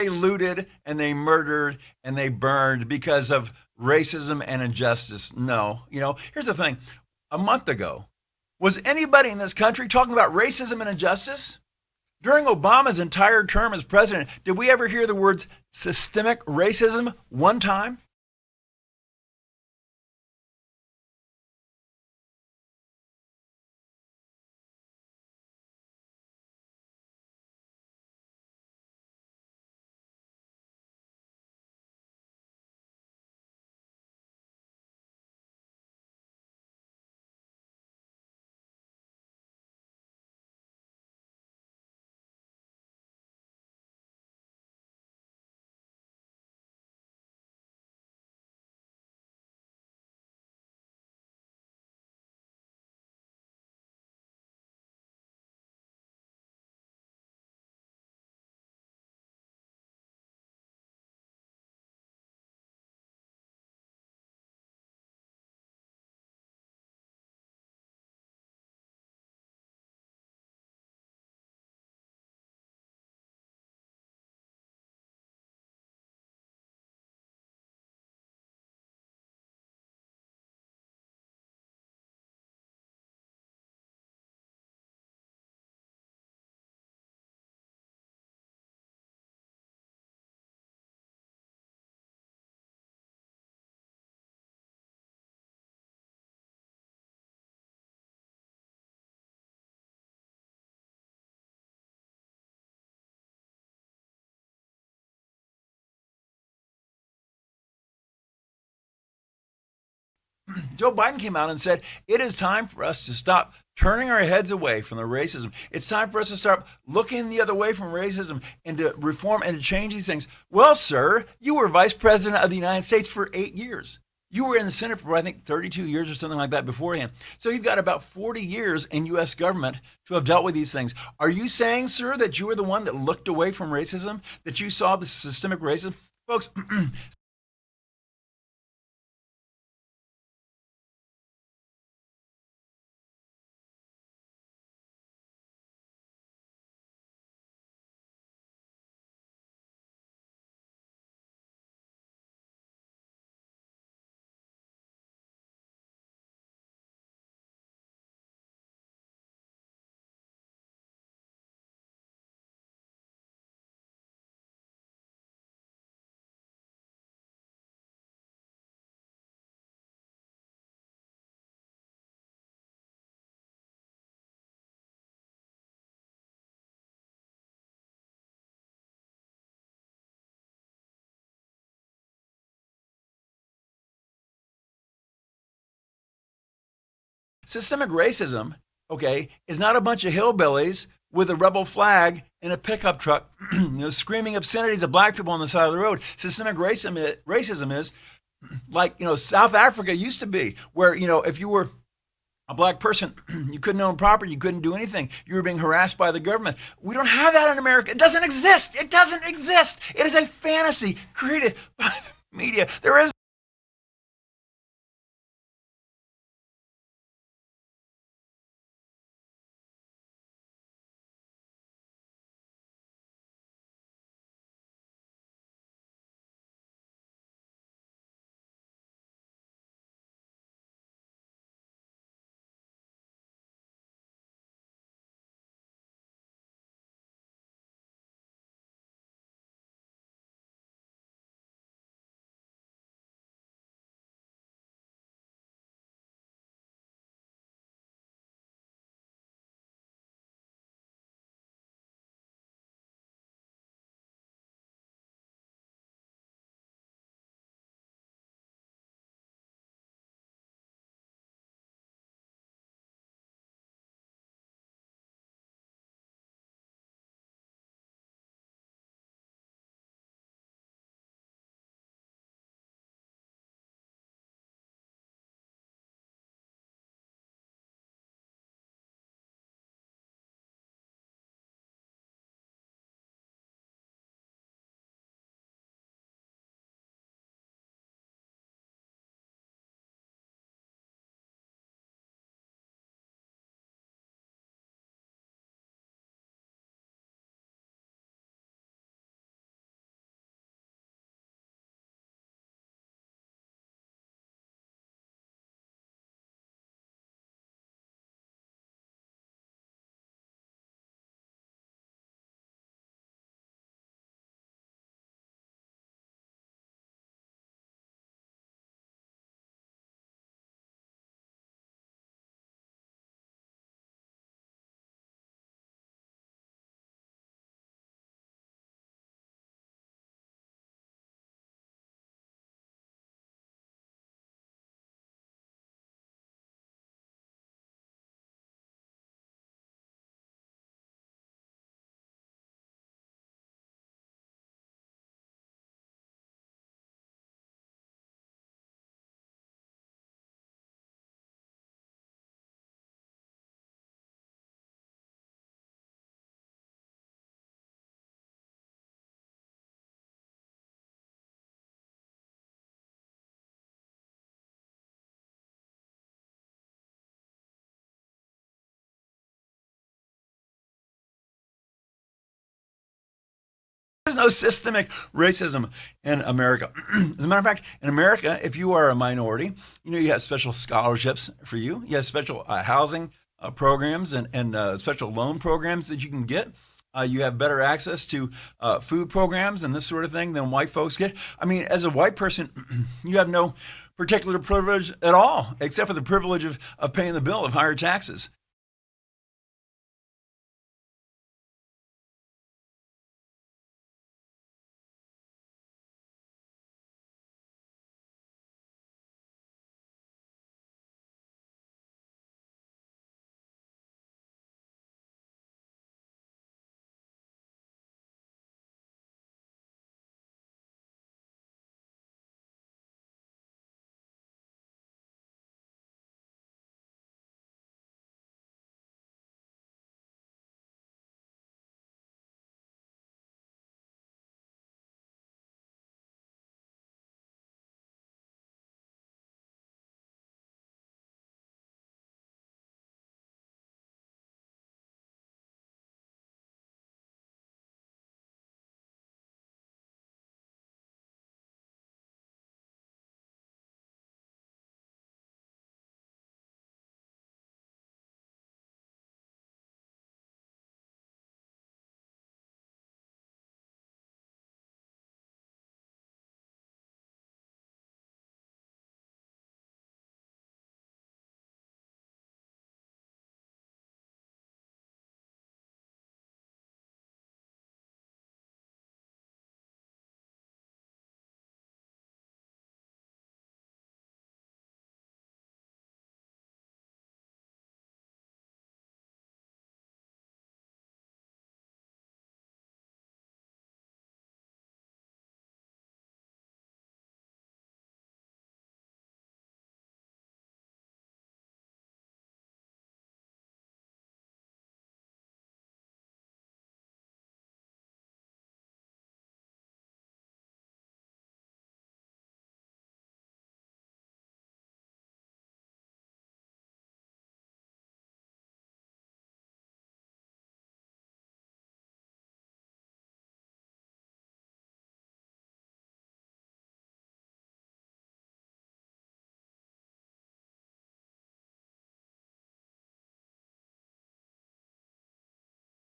They looted and they murdered and they burned because of racism and injustice. No. Here's the thing. A month ago, was anybody in this country talking about racism and injustice? During Obama's entire term as president, did we ever hear the words systemic racism one time? Joe Biden came out and said it is time for us to stop turning our heads away from the racism. It's time for us to start looking the other way from racism and to reform and to change these things. Well, sir, you were vice president of the United States for 8 years. You were in the Senate for, I think, 32 years or something like that beforehand. So you've got about 40 years in U.S. government to have dealt with these things. Are you saying, sir, that you were the one that looked away from racism, that you saw the systemic racism? Folks, systemic racism, okay, is not a bunch of hillbillies with a rebel flag in a pickup truck, screaming obscenities at black people on the side of the road. Systemic racism is like South Africa used to be, where if you were a black person, you couldn't own property, you couldn't do anything. You were being harassed by the government. We don't have that in America. It doesn't exist. It doesn't exist. It is a fantasy created by the media. There is There's no systemic racism in America. As a matter of fact, in America, if you are a minority, you have special scholarships for you. You have special housing programs and special loan programs that you can get. You have better access to food programs and this sort of thing than white folks get. I mean, as a white person, you have no particular privilege at all, except for the privilege of paying the bill of higher taxes.